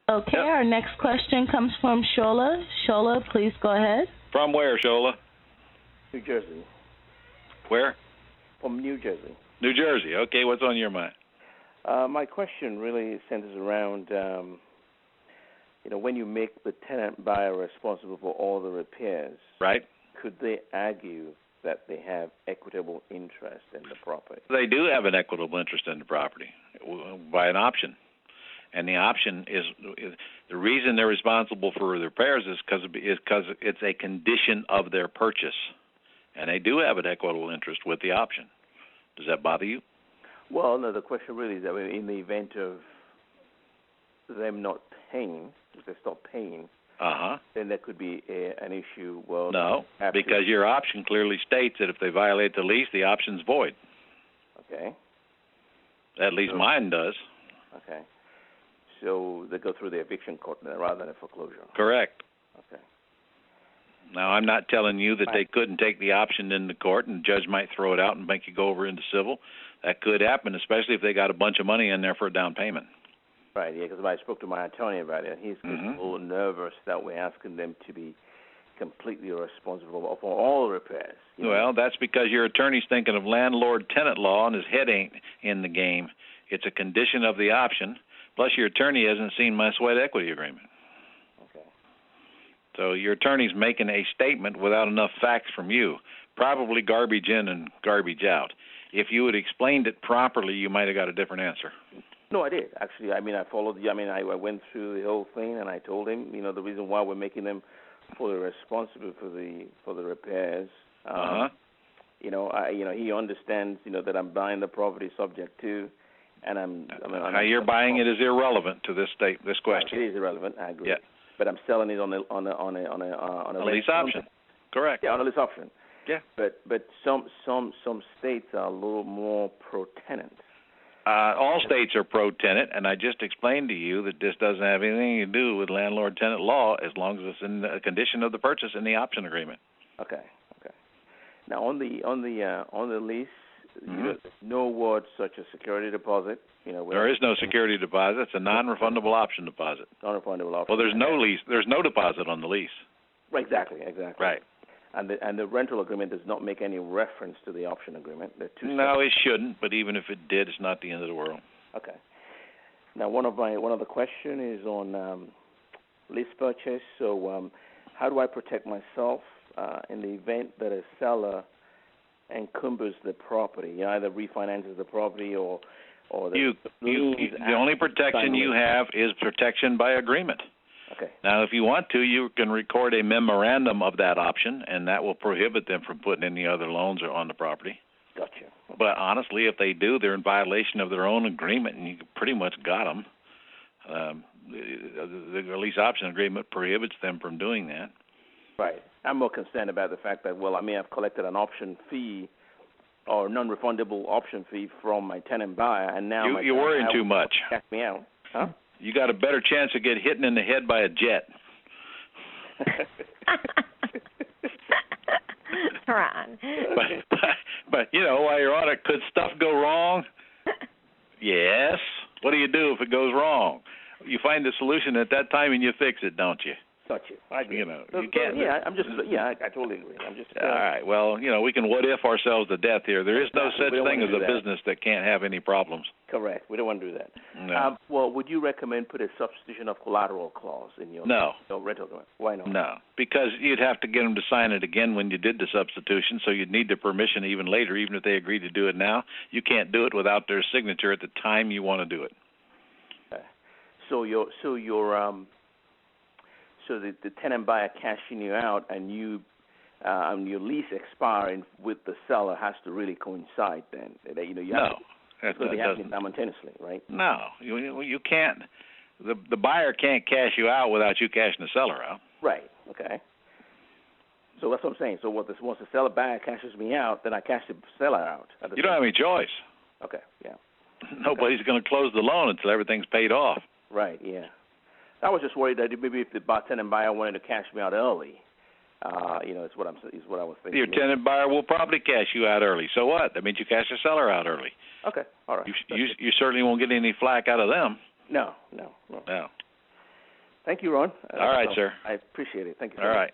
Okay, Yep. our next question comes from Shola. Shola, please go ahead. From where, Shola? New Jersey. Where? From New Jersey. New Jersey. Okay, what's on your mind? My question really centers around, when you make the tenant buyer responsible for all the repairs, Right. could they argue that they have equitable interest in the property? They do have an equitable interest in the property by an option. And the option is the reason they're responsible for the repairs is because it's a condition of their purchase. And they do have an equitable interest with the option. Does that bother you? Well, no, the question really is that in the event of them not paying, if they stop paying, then there could be an issue. Well, no, because your option clearly states that if they violate the lease, the option's void. Okay. At least mine does. Okay. So they go through the eviction court rather than a foreclosure. Correct. Okay. Now, I'm not telling you that they couldn't take the option into court and the judge might throw it out and make you go over into civil. That could happen, especially if they got a bunch of money in there for a down payment. Right, yeah, because I spoke to my attorney about it. He's a little nervous that we're asking them to be completely responsible for all repairs. Well, that's because your attorney's thinking of landlord-tenant law and his head ain't in the game. It's a condition of the option. Plus, your attorney hasn't seen my sweat equity agreement. Okay. So your attorney's making a statement without enough facts from you, probably garbage in and garbage out. If you had explained it properly, you might have got a different answer. No, I did. Actually, I followed. I went through the whole thing, and I told him, the reason why we're making them fully responsible for the repairs. He understands, that I'm buying the property subject to, and how you're buying it is irrelevant to this question. It is irrelevant. I agree. Yeah. But I'm selling it on a lease option. Correct. Yeah, on a lease option. Yeah. But some states are a little more pro-tenant. All states are pro-tenant, and I just explained to you that this doesn't have anything to do with landlord-tenant law as long as it's in the condition of the purchase in the option agreement. Okay. Now on the lease, no words such as security deposit. There is no security deposit. It's a non-refundable option deposit. Non-refundable option. Well, there's no lease. There's no deposit on the lease. Right, exactly. Right. And the rental agreement does not make any reference to the option agreement. No, it shouldn't. But even if it did, it's not the end of the world. Okay. Now, one of the question is on lease purchase. So, how do I protect myself in the event that a seller encumbers the property, either refinances the property or the only protection you have is protection by agreement. Okay. Now, if you want to, you can record a memorandum of that option, and that will prohibit them from putting any other loans on the property. Gotcha. Okay. But honestly, if they do, they're in violation of their own agreement, and you pretty much got them. The lease option agreement prohibits them from doing that. Right. I'm more concerned about the fact that, I may have collected an option fee or non-refundable option fee from my tenant buyer, and now you're worrying too much. Check me out. Huh? You got a better chance of getting hit in the head by a jet. Ron. But while you're on it, could stuff go wrong? Yes. What do you do if it goes wrong? You find the solution at that time and you fix it, don't you? Gotcha. I agree. You can't. Yeah, I totally agree. I'm just. All right. Well, we can what if ourselves to death here. There is no such thing as a business that can't have any problems. Correct. We don't want to do that. No. Well, would you recommend put a substitution of collateral clause in your rental agreement? Why not? No, because you'd have to get them to sign it again when you did the substitution, so you'd need their permission even later, even if they agreed to do it now. You can't do it without their signature at the time you want to do it. Okay. So the tenant buyer cashing you out and your lease expiring with the seller has to really coincide then. It's going to be happening simultaneously, right? No, you can't. The buyer can't cash you out without you cashing the seller out. Right. Okay. So that's what I'm saying. So once the seller buyer cashes me out, then I cash the seller out. You don't have any choice. Okay. Yeah. Nobody's going to close the loan until everything's paid off. Right. Yeah. I was just worried that maybe if the tenant buyer wanted to cash me out early, is what I was thinking. Your tenant buyer will probably cash you out early. So what? That means you cash the seller out early. Okay, all right. You certainly won't get any flack out of them. No. Thank you, Ron. All right, sir. I appreciate it. Thank you. All right.